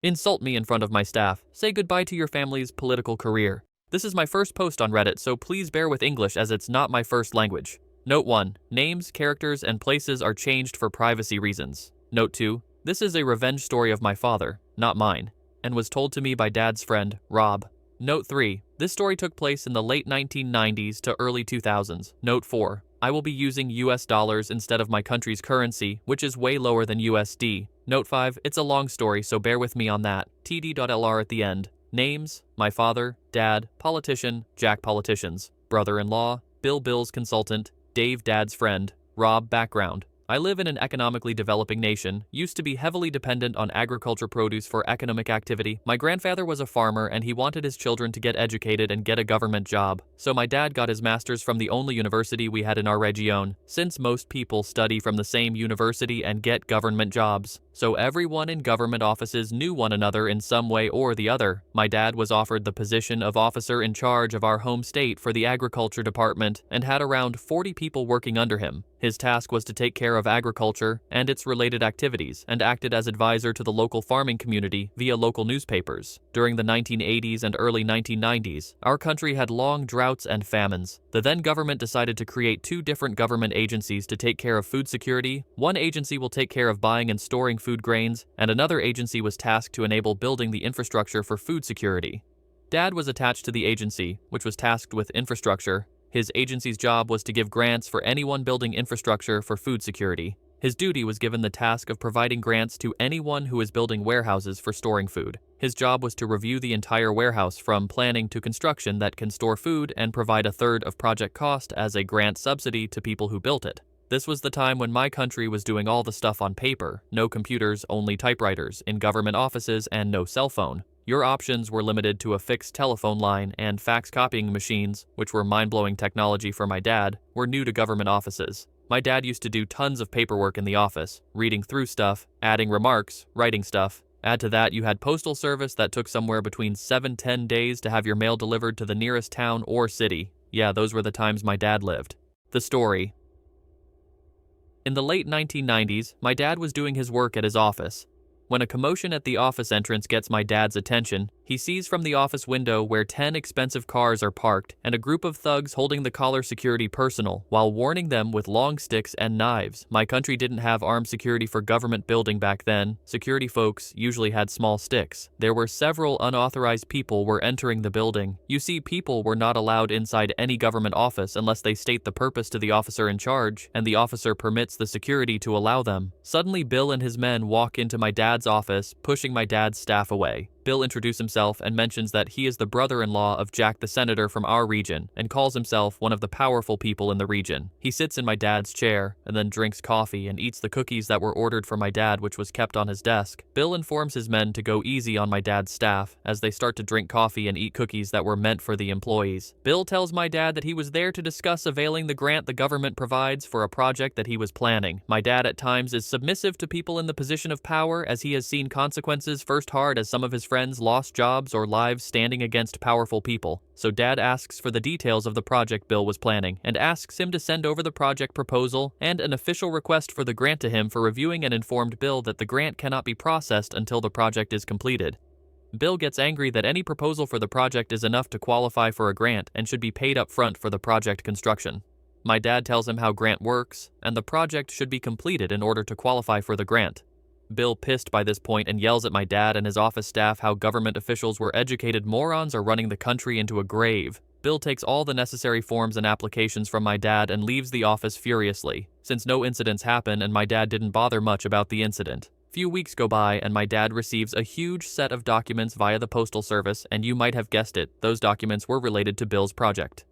Insult me in front of my staff. Say goodbye to your family's political career. This is my first post on Reddit, so please bear with English as it's not my first language. Note 1. Names, characters, and places are changed for privacy reasons. Note 2. This is a revenge story of my father, not mine, and was told to me by Dad's friend, Rob. Note 3. This story took place in the late 1990s to early 2000s. Note 4. I will be using US dollars instead of my country's currency, which is way lower than USD. Note 5. It's a long story, so bear with me on that. TD.LR at the end. Names: my father, Dad, politician, Jack politicians, brother-in-law, Bill's consultant, Dave Dad's friend, Rob background. I live in an economically developing nation, used to be heavily dependent on agriculture produce for economic activity. My grandfather was a farmer and he wanted his children to get educated and get a government job. So my dad got his master's from the only university we had in our region, since most people study from the same university and get government jobs. So everyone in government offices knew one another in some way or the other. My dad was offered the position of officer in charge of our home state for the agriculture department and had around 40 people working under him. His task was to take care of agriculture and its related activities and acted as advisor to the local farming community via local newspapers. During the 1980s and early 1990s, our country had long droughts and famines. The then government decided to create two different government agencies to take care of food security. One agency will take care of buying and storing food grains, and another agency was tasked to enable building the infrastructure for food security. Dad was attached to the agency, which was tasked with infrastructure. His agency's job was to give grants for anyone building infrastructure for food security. His duty was given the task of providing grants to anyone who is building warehouses for storing food. His job was to review the entire warehouse from planning to construction that can store food and provide a third of project cost as a grant subsidy to people who built it. This was the time when my country was doing all the stuff on paper, no computers, only typewriters, in government offices, and no cell phone. Your options were limited to a fixed telephone line, and fax copying machines, which were mind-blowing technology for my dad, were new to government offices. My dad used to do tons of paperwork in the office, reading through stuff, adding remarks, writing stuff. Add to that, you had postal service that took somewhere between 7-10 days to have your mail delivered to the nearest town or city. Yeah, those were the times my dad lived. The story. In the late 1990s, my dad was doing his work at his office. When a commotion at the office entrance gets my dad's attention, he sees from the office window where 10 expensive cars are parked and a group of thugs holding the collar security personal while warning them with long sticks and knives. My country didn't have armed security for government building back then. Security folks usually had small sticks. There were several unauthorized people were entering the building. You see, people were not allowed inside any government office unless they state the purpose to the officer in charge, and the officer permits the security to allow them. Suddenly, Bill and his men walk into my dad's office, pushing my dad's staff away. Bill introduces himself and mentions that he is the brother-in-law of Jack the senator from our region and calls himself one of the powerful people in the region. He sits in my dad's chair and then drinks coffee and eats the cookies that were ordered for my dad, which was kept on his desk. Bill informs his men to go easy on my dad's staff as they start to drink coffee and eat cookies that were meant for the employees. Bill tells my dad that he was there to discuss availing the grant the government provides for a project that he was planning. My dad at times is submissive to people in the position of power as he has seen consequences firsthand as some of his friends lost jobs or lives standing against powerful people. So Dad asks for the details of the project Bill was planning and asks him to send over the project proposal and an official request for the grant to him for reviewing and informed Bill that the grant cannot be processed until the project is completed. Bill gets angry that any proposal for the project is enough to qualify for a grant and should be paid up front for the project construction. My dad tells him how grant works, and the project should be completed in order to qualify for the grant. Bill, pissed by this point, and yells at my dad and his office staff how government officials were educated morons are running the country into a grave. Bill takes all the necessary forms and applications from my dad and leaves the office furiously, since no incidents happen and my dad didn't bother much about the incident. Few weeks go by and my dad receives a huge set of documents via the postal service, and you might have guessed it, those documents were related to Bill's project.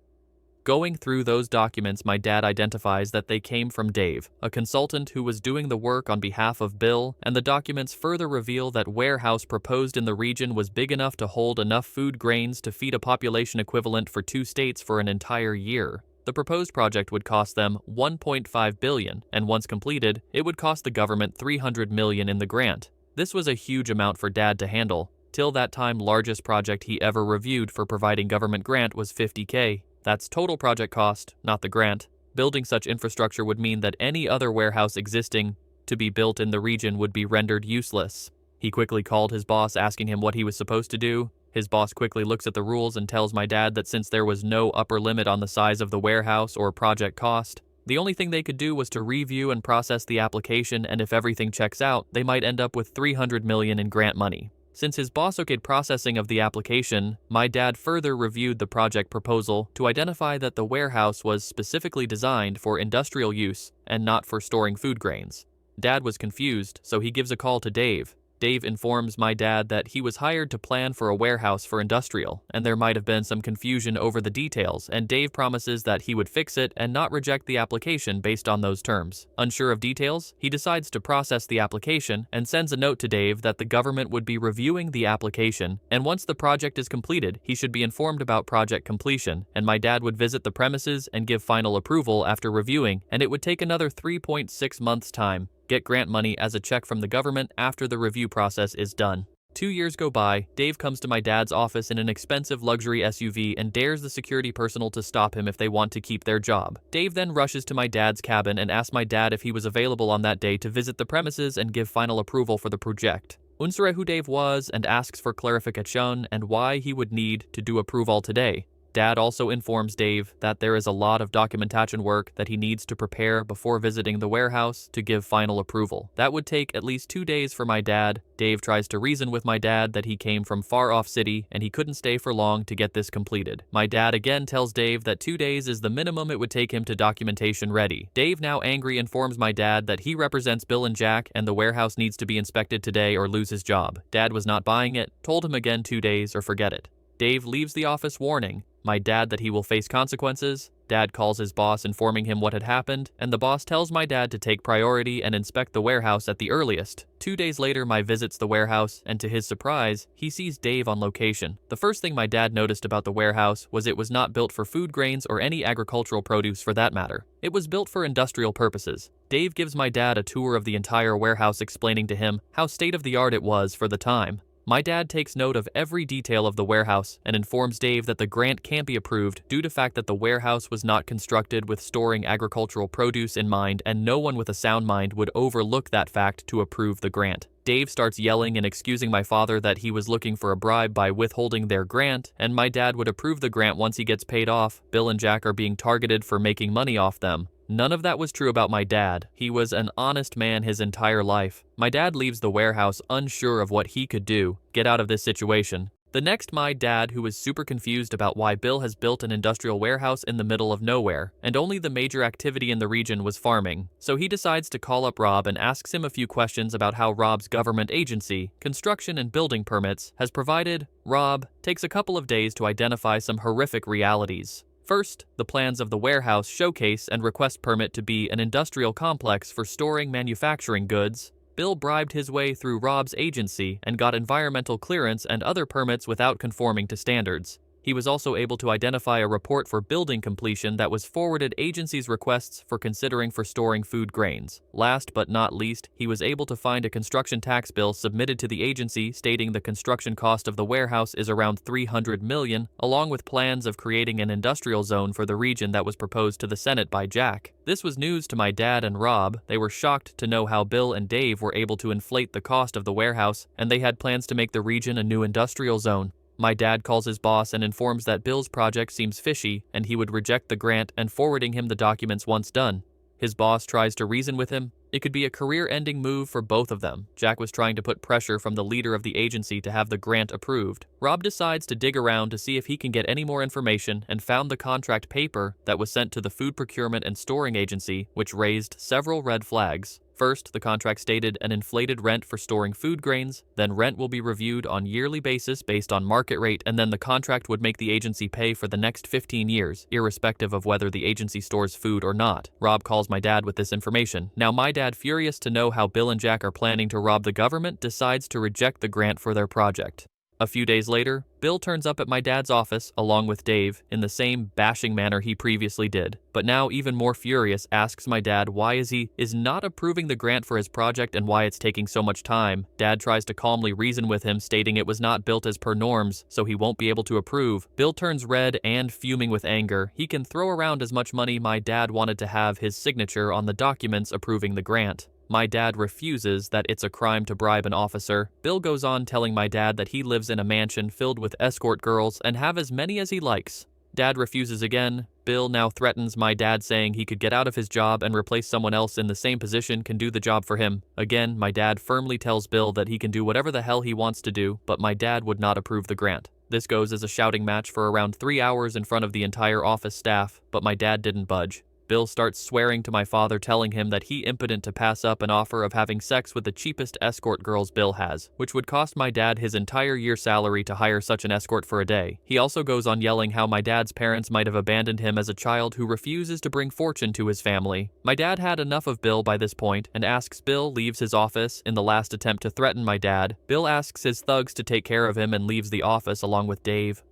Going through those documents, my dad identifies that they came from Dave, a consultant who was doing the work on behalf of Bill, and the documents further reveal that warehouse proposed in the region was big enough to hold enough food grains to feed a population equivalent for 2 states for an entire year. The proposed project would cost them $1.5 billion, and once completed, it would cost the government $300 million in the grant. This was a huge amount for Dad to handle. Till that time, largest project he ever reviewed for providing government grant was $50K. That's total project cost, not the grant. Building such infrastructure would mean that any other warehouse existing to be built in the region would be rendered useless. He quickly called his boss asking him what he was supposed to do. His boss quickly looks at the rules and tells my dad that since there was no upper limit on the size of the warehouse or project cost, the only thing they could do was to review and process the application, and if everything checks out, they might end up with $300 million in grant money. Since his boss okayed processing of the application, my dad further reviewed the project proposal to identify that the warehouse was specifically designed for industrial use and not for storing food grains. Dad was confused, so he gives a call to Dave. Dave informs my dad that he was hired to plan for a warehouse for industrial, and there might have been some confusion over the details, and Dave promises that he would fix it and not reject the application based on those terms. Unsure of details, he decides to process the application and sends a note to Dave that the government would be reviewing the application, and once the project is completed, he should be informed about project completion, and my dad would visit the premises and give final approval after reviewing, and it would take another 3.6 months' time. Get grant money as a check from the government after the review process is done. 2 years go by. Dave comes to my dad's office in an expensive luxury SUV and dares the security personnel to stop him if they want to keep their job. Dave then rushes to my dad's cabin and asks my dad if he was available on that day to visit the premises and give final approval for the project. Unsure who Dave was and asks for clarification and why he would need to do approval today. Dad also informs Dave that there is a lot of documentation work that he needs to prepare before visiting the warehouse to give final approval. That would take at least 2 days for my dad. Dave tries to reason with my dad that he came from far off city and he couldn't stay for long to get this completed. My dad again tells Dave that 2 days is the minimum it would take him to documentation ready. Dave, now angry, informs my dad that he represents Bill and Jack and the warehouse needs to be inspected today or lose his job. Dad was not buying it, told him again 2 days or forget it. Dave leaves the office warning my dad that he will face consequences. Dad calls his boss informing him what had happened, and the boss tells my dad to take priority and inspect the warehouse at the earliest. 2 days later, my visits the warehouse, and to his surprise, he sees Dave on location. The first thing my dad noticed about the warehouse was it was not built for food grains or any agricultural produce for that matter. It was built for industrial purposes. Dave gives my dad a tour of the entire warehouse, explaining to him how state-of-the-art it was for the time. My dad takes note of every detail of the warehouse and informs Dave that the grant can't be approved due to the fact that the warehouse was not constructed with storing agricultural produce in mind, and no one with a sound mind would overlook that fact to approve the grant. Dave starts yelling and excusing my father that he was looking for a bribe by withholding their grant, and my dad would approve the grant once he gets paid off. Bill and Jack are being targeted for making money off them. None of that was true about my dad. He was an honest man his entire life. My dad leaves the warehouse unsure of what he could do, get out of this situation. The next, my dad, who is super confused about why Bill has built an industrial warehouse in the middle of nowhere, and only the major activity in the region was farming. So he decides to call up Rob and asks him a few questions about how Rob's government agency, construction and building permits, has provided. Rob takes a couple of days to identify some horrific realities. First, the plans of the warehouse showcase and request permit to be an industrial complex for storing manufacturing goods. Bill bribed his way through Rob's agency and got environmental clearance and other permits without conforming to standards. He was also able to identify a report for building completion that was forwarded agency's requests for considering for storing food grains. Last but not least, he was able to find a construction tax bill submitted to the agency stating the construction cost of the warehouse is around $300 million, along with plans of creating an industrial zone for the region that was proposed to the Senate by Jack. This was news to my dad and Rob. They were shocked to know how Bill and Dave were able to inflate the cost of the warehouse, and they had plans to make the region a new industrial zone. My dad calls his boss and informs that Bill's project seems fishy and he would reject the grant and forwarding him the documents once done. His boss tries to reason with him. It could be a career-ending move for both of them. Jack was trying to put pressure from the leader of the agency to have the grant approved. Rob decides to dig around to see if he can get any more information and found the contract paper that was sent to the Food Procurement and Storing Agency, which raised several red flags. First, the contract stated an inflated rent for storing food grains, then rent will be reviewed on yearly basis based on market rate, and then the contract would make the agency pay for the next 15 years, irrespective of whether the agency stores food or not. Rob calls my dad with this information. Now my dad, furious to know how Bill and Jack are planning to rob the government, decides to reject the grant for their project. A few days later, Bill turns up at my dad's office, along with Dave, in the same bashing manner he previously did, but now even more furious asks my dad why he is not approving the grant for his project and why it's taking so much time. Dad tries to calmly reason with him, stating it was not built as per norms, so he won't be able to approve. Bill turns red and fuming with anger. He can throw around as much money. My dad wanted to have his signature on the documents approving the grant. My dad refuses that it's a crime to bribe an officer. Bill goes on telling my dad that he lives in a mansion filled with escort girls and have as many as he likes. Dad refuses again. Bill now threatens my dad, saying he could get out of his job and replace someone else in the same position can do the job for him. Again, my dad firmly tells Bill that he can do whatever the hell he wants to do, but my dad would not approve the grant. This goes as a shouting match for around 3 hours in front of the entire office staff, but my dad didn't budge. Bill starts swearing to my father, telling him that he impotent to pass up an offer of having sex with the cheapest escort girls Bill has, which would cost my dad his entire year's salary to hire such an escort for a day. He also goes on yelling how my dad's parents might have abandoned him as a child who refuses to bring fortune to his family. My dad had enough of Bill by this point and asks Bill leaves his office in the last attempt to threaten my dad. Bill asks his thugs to take care of him and leaves the office along with Dave.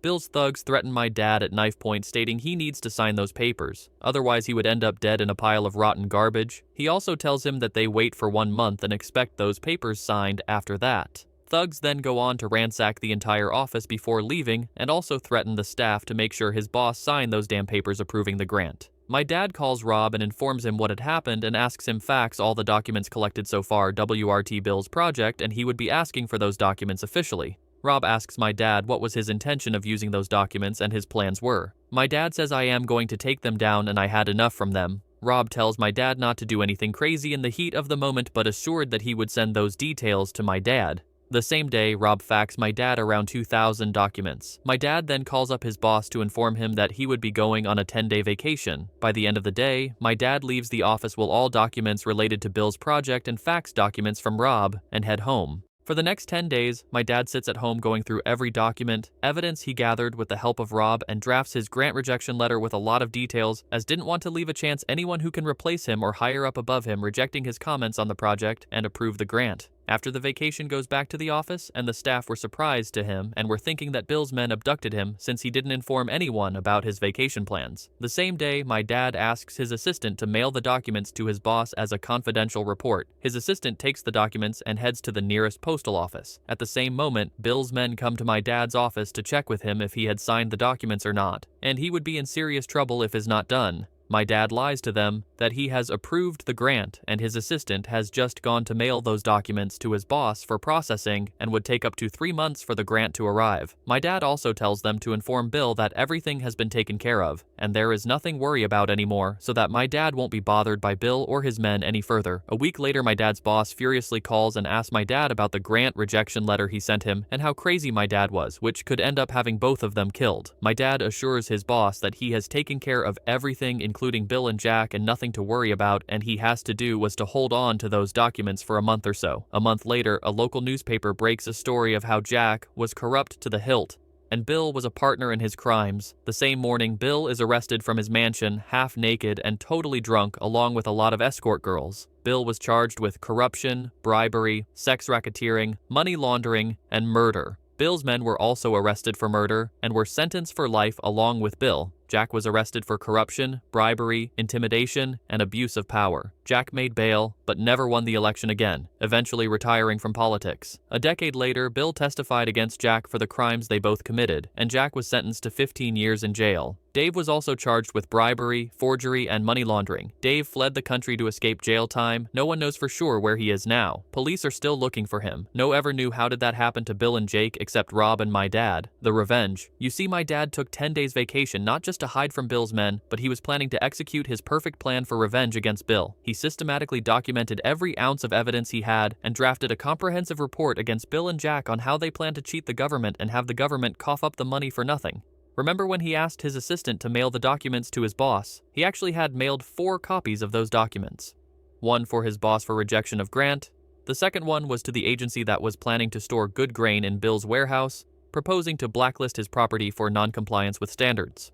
Bill's thugs threaten my dad at knife point, stating he needs to sign those papers, otherwise he would end up dead in a pile of rotten garbage. He also tells him that they wait for 1 month and expect those papers signed after that. Thugs then go on to ransack the entire office before leaving and also threaten the staff to make sure his boss signed those damn papers approving the grant. My dad calls Rob and informs him what had happened and asks him fax all the documents collected so far WRT Bill's project, and he would be asking for those documents officially. Rob asks my dad what was his intention of using those documents and his plans were. My dad says I am going to take them down and I had enough from them. Rob tells my dad not to do anything crazy in the heat of the moment, but assured that he would send those details to my dad. The same day, Rob faxed my dad around 2,000 documents. My dad then calls up his boss to inform him that he would be going on a 10-day vacation. By the end of the day, my dad leaves the office with all documents related to Bill's project and fax documents from Rob and head home. For the next 10 days, my dad sits at home going through every document, evidence he gathered with the help of Rob, and drafts his grant rejection letter with a lot of details, as didn't want to leave a chance anyone who can replace him or higher up above him rejecting his comments on the project and approve the grant. After the vacation goes back to the office, and the staff were surprised to him and were thinking that Bill's men abducted him since he didn't inform anyone about his vacation plans. The same day, my dad asks his assistant to mail the documents to his boss as a confidential report. His assistant takes the documents and heads to the nearest postal office. At the same moment, Bill's men come to my dad's office to check with him if he had signed the documents or not, and he would be in serious trouble if is not done. My dad lies to them that he has approved the grant and his assistant has just gone to mail those documents to his boss for processing and would take up to 3 months for the grant to arrive. My dad also tells them to inform Bill that everything has been taken care of and there is nothing worry about anymore, so that my dad won't be bothered by Bill or his men any further. A week later, my dad's boss furiously calls and asks my dad about the grant rejection letter he sent him and how crazy my dad was, which could end up having both of them killed. My dad assures his boss that he has taken care of everything, including Bill and Jack, and nothing to worry about, and he has to do was to hold on to those documents for a month or so. A month later, a local newspaper breaks a story of how Jack was corrupt to the hilt and Bill was a partner in his crimes. The same morning, Bill is arrested from his mansion, half naked and totally drunk, along with a lot of escort girls. Bill was charged with corruption, bribery, sex racketeering, money laundering, and murder. Bill's men were also arrested for murder and were sentenced for life along with Bill. Jack was arrested for corruption, bribery, intimidation, and abuse of power. Jack made bail, but never won the election again, eventually retiring from politics. A decade later, Bill testified against Jack for the crimes they both committed, and Jack was sentenced to 15 years in jail. Dave was also charged with bribery, forgery, and money laundering. Dave fled the country to escape jail time. No one knows for sure where he is now. Police are still looking for him. No ever knew how did that happen to Bill and Jake except Rob and my dad. The revenge. You see, my dad took 10 days vacation not just to hide from Bill's men, but he was planning to execute his perfect plan for revenge against Bill. He systematically documented every ounce of evidence he had and drafted a comprehensive report against Bill and Jack on how they planned to cheat the government and have the government cough up the money for nothing. Remember when he asked his assistant to mail the documents to his boss? He actually had mailed 4 copies of those documents. One for his boss for rejection of grant. The second one was to the agency that was planning to store good grain in Bill's warehouse, proposing to blacklist his property for non-compliance with standards.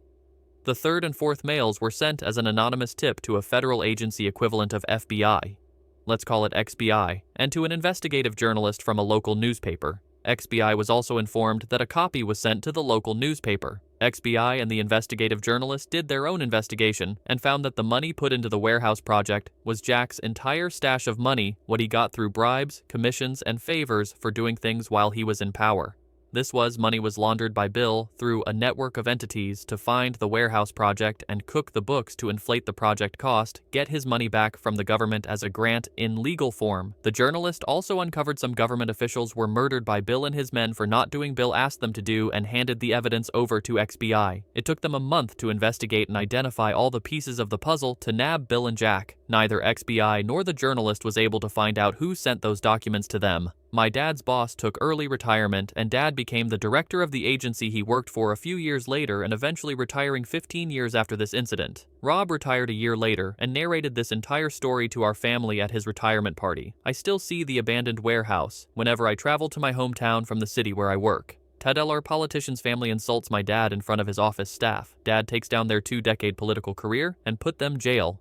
The third and fourth mails were sent as an anonymous tip to a federal agency equivalent of FBI. Let's call it XBI, and to an investigative journalist from a local newspaper. XBI was also informed that a copy was sent to the local newspaper. XBI and the investigative journalist did their own investigation and found that the money put into the warehouse project was Jack's entire stash of money, what he got through bribes, commissions, and favors for doing things while he was in power. This was money was laundered by Bill through a network of entities to find the warehouse project and cook the books to inflate the project cost, get his money back from the government as a grant in legal form. The journalist also uncovered some government officials were murdered by Bill and his men for not doing Bill asked them to do and handed the evidence over to XBI. It took them a month to investigate and identify all the pieces of the puzzle to nab Bill and Jack. Neither XBI nor the journalist was able to find out who sent those documents to them. My dad's boss took early retirement, and Dad became the director of the agency he worked for a few years later and eventually retiring 15 years after this incident. Rob retired a year later and narrated this entire story to our family at his retirement party. I still see the abandoned warehouse whenever I travel to my hometown from the city where I work. Ted Eller, politician's family, insults my dad in front of his office staff. Dad takes down their 2-decade political career and put them jail.